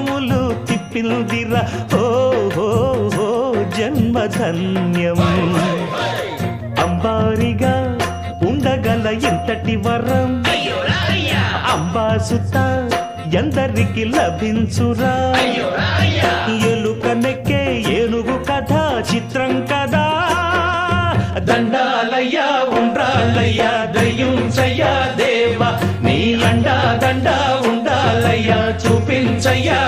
చక్రములు తిప్పిందిరా ఓ జన్మధన్యం అంబారిగా ఉండగల ఇంతటి వరం అంబాసుత ఎందరికి లభించురా ఎలుక నెక్కే ఏనుగు కథ చిత్రం కదా దండాలయ్యా ఉండ్రాళ్ళయ్యా దయ్యుంచయ్యా దేవా నీ అండా దండా ఉండాలయ్యా చూపించయ్యా